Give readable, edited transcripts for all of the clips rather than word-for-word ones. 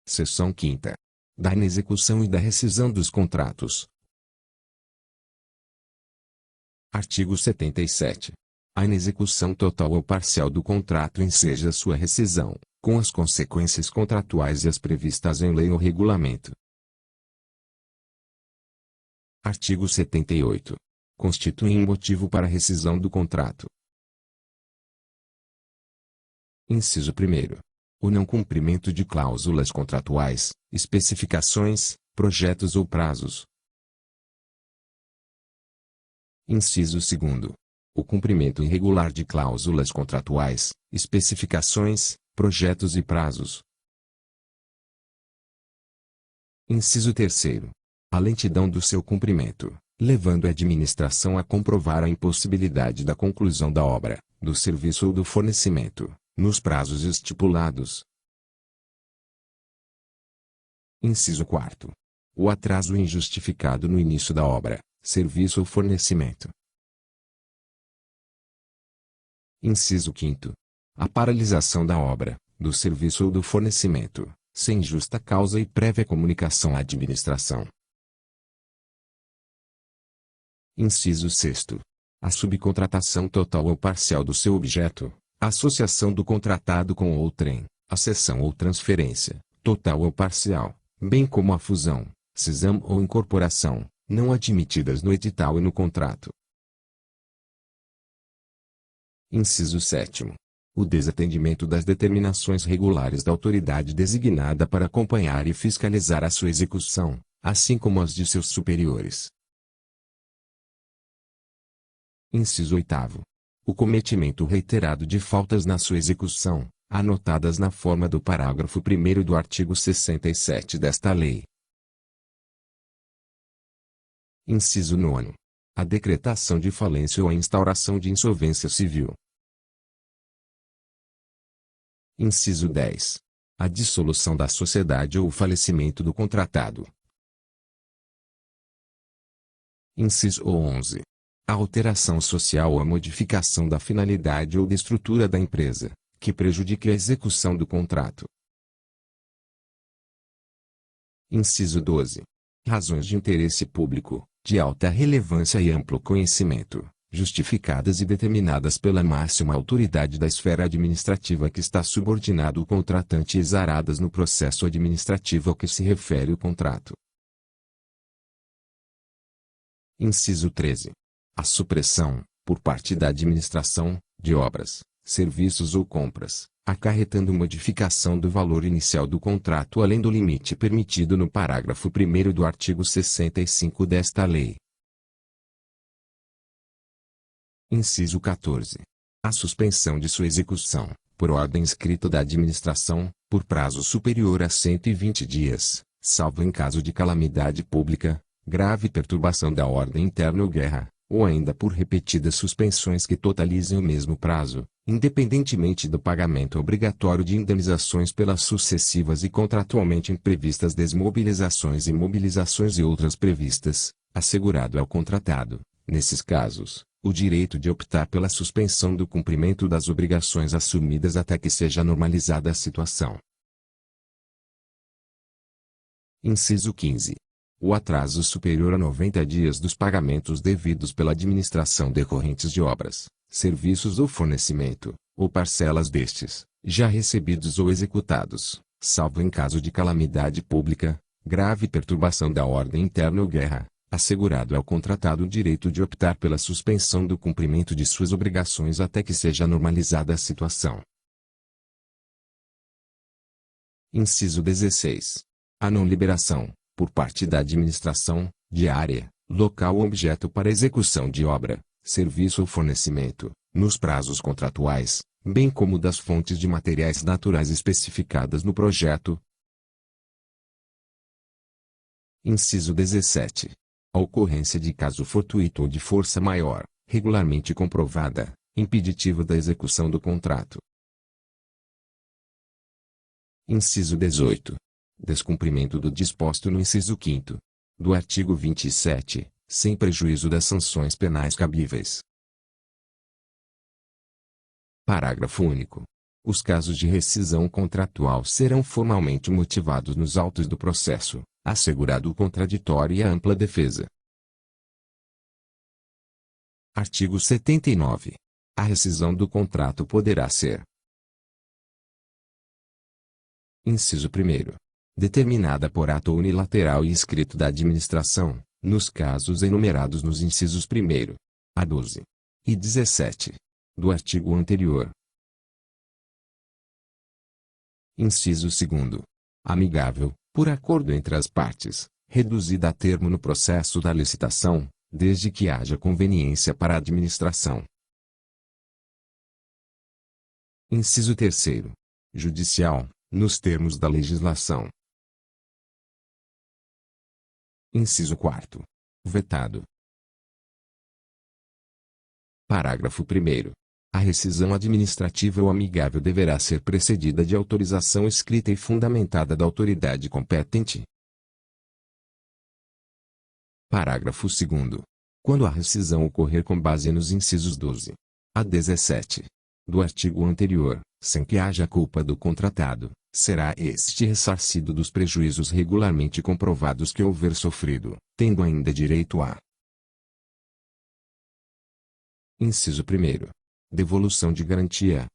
Seção 5ª. Da inexecução e da rescisão dos contratos. Artigo 77. A inexecução total ou parcial do contrato enseja sua rescisão, com as consequências contratuais e as previstas em lei ou regulamento. Artigo 78. Constituem motivo para rescisão do contrato. Inciso 1º. O não cumprimento de cláusulas contratuais, especificações, projetos ou prazos. Inciso 2º. O cumprimento irregular de cláusulas contratuais, especificações, projetos e prazos. Inciso 3º. A lentidão do seu cumprimento, levando a administração a comprovar a impossibilidade da conclusão da obra, do serviço ou do fornecimento, nos prazos estipulados. Inciso 4º. O atraso injustificado no início da obra, serviço ou fornecimento. Inciso 5º. A paralisação da obra, do serviço ou do fornecimento, sem justa causa e prévia comunicação à administração. Inciso 6º. A subcontratação total ou parcial do seu objeto, a associação do contratado com outrem, a cessão ou transferência, total ou parcial, bem como a fusão, cisão ou incorporação, não admitidas no edital e no contrato. Inciso 7º. O desatendimento das determinações regulares da autoridade designada para acompanhar e fiscalizar a sua execução, assim como as de seus superiores. Inciso 8º. O cometimento reiterado de faltas na sua execução, anotadas na forma do parágrafo 1º do artigo 67 desta lei. Inciso 9º. A decretação de falência ou a instauração de insolvência civil. Inciso 10. A dissolução da sociedade ou o falecimento do contratado. Inciso 11. A alteração social ou a modificação da finalidade ou da estrutura da empresa, que prejudique a execução do contrato. Inciso 12. Razões de interesse público, de alta relevância e amplo conhecimento, justificadas e determinadas pela máxima autoridade da esfera administrativa que está subordinado ao contratante e exaradas no processo administrativo ao que se refere o contrato. Inciso 13. A supressão, por parte da administração, de obras, serviços ou compras, acarretando modificação do valor inicial do contrato além do limite permitido no parágrafo 1º do artigo 65 desta lei. Inciso 14. A suspensão de sua execução, por ordem escrita da administração, por prazo superior a 120 dias, salvo em caso de calamidade pública, grave perturbação da ordem interna ou guerra, ou ainda por repetidas suspensões que totalizem o mesmo prazo, independentemente do pagamento obrigatório de indenizações pelas sucessivas e contratualmente imprevistas desmobilizações e mobilizações e outras previstas, assegurado ao contratado, nesses casos, o direito de optar pela suspensão do cumprimento das obrigações assumidas até que seja normalizada a situação. Inciso 15. O atraso superior a 90 dias dos pagamentos devidos pela administração decorrentes de obras, serviços ou fornecimento, ou parcelas destes, já recebidos ou executados, salvo em caso de calamidade pública, grave perturbação da ordem interna ou guerra, assegurado ao contratado o direito de optar pela suspensão do cumprimento de suas obrigações até que seja normalizada a situação. Inciso 16. A não liberação, por parte da administração, de área, local ou objeto para execução de obra, serviço ou fornecimento, nos prazos contratuais, bem como das fontes de materiais naturais especificadas no projeto. Inciso 17. A ocorrência de caso fortuito ou de força maior, regularmente comprovada, impeditivo da execução do contrato. Inciso 18. Descumprimento do disposto no inciso 5º do artigo 27, sem prejuízo das sanções penais cabíveis. Parágrafo único. Os casos de rescisão contratual serão formalmente motivados nos autos do processo, assegurado o contraditório e a ampla defesa. Artigo 79. A rescisão do contrato poderá ser: inciso 1º. Determinada por ato unilateral e escrito da administração, nos casos enumerados nos incisos 1º a 12 e 17 do artigo anterior. Inciso 2º. Amigável, por acordo entre as partes, reduzida a termo no processo da licitação, desde que haja conveniência para a administração. Inciso 3º. Judicial, nos termos da legislação. Inciso 4º. Vetado. Parágrafo 1º. A rescisão administrativa ou amigável deverá ser precedida de autorização escrita e fundamentada da autoridade competente. Parágrafo 2º. Quando a rescisão ocorrer com base nos incisos 12 a 17 do artigo anterior, sem que haja culpa do contratado, será este ressarcido dos prejuízos regularmente comprovados que houver sofrido, tendo ainda direito a: inciso 1º. Devolução de garantia.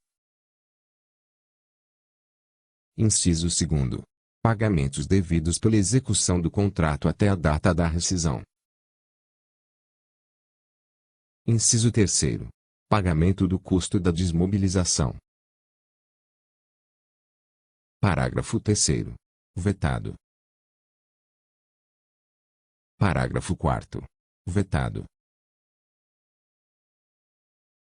Inciso 2º. Pagamentos devidos pela execução do contrato até a data da rescisão. Inciso 3º. Pagamento do custo da desmobilização. Parágrafo 3º. Vetado. Parágrafo 4º. Vetado.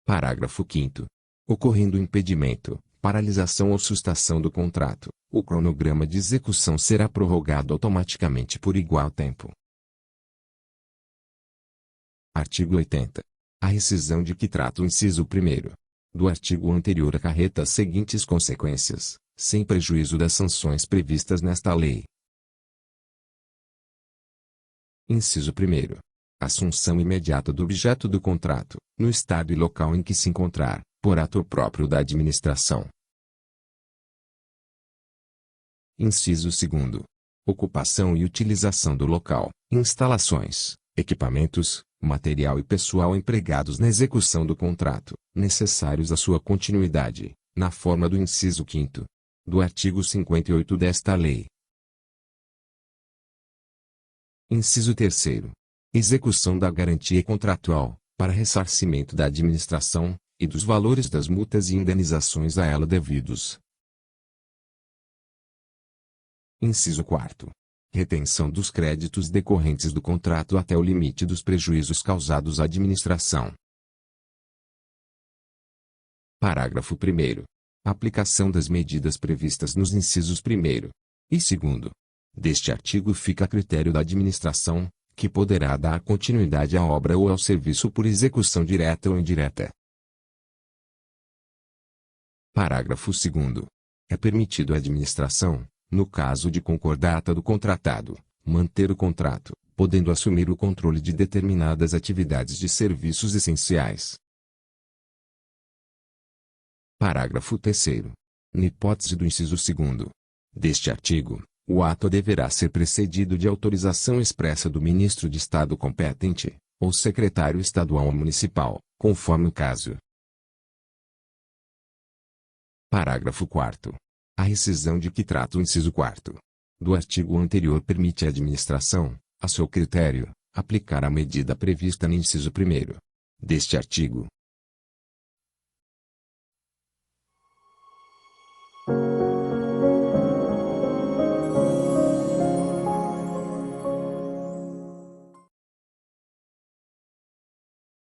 Parágrafo 5º. Ocorrendo impedimento, paralisação ou sustação do contrato, o cronograma de execução será prorrogado automaticamente por igual tempo. Artigo 80. A rescisão de que trata o inciso 1º do artigo anterior acarreta as seguintes consequências, sem prejuízo das sanções previstas nesta lei. Inciso 1º. Assunção imediata do objeto do contrato, no estado e local em que se encontrar, por ato próprio da administração. Inciso 2º. Ocupação e utilização do local, instalações, equipamentos, material e pessoal empregados na execução do contrato, necessários à sua continuidade, na forma do inciso 5º do artigo 58 desta lei. Inciso 3º. Execução da garantia contratual, para ressarcimento da administração, e dos valores das multas e indenizações a ela devidos. Inciso 4º. Retenção dos créditos decorrentes do contrato até o limite dos prejuízos causados à administração. Parágrafo 1º. Aplicação das medidas previstas nos incisos 1º e 2º deste artigo fica a critério da administração, que poderá dar continuidade à obra ou ao serviço por execução direta ou indireta. Parágrafo 2º. É permitido à administração, no caso de concordata do contratado, manter o contrato, podendo assumir o controle de determinadas atividades de serviços essenciais. Parágrafo 3º. Na hipótese do inciso 2º deste artigo, o ato deverá ser precedido de autorização expressa do ministro de Estado competente, ou secretário estadual ou municipal, conforme o caso. Parágrafo 4º. A rescisão de que trata o inciso 4º do artigo anterior permite à administração, a seu critério, aplicar a medida prevista no inciso 1º deste artigo,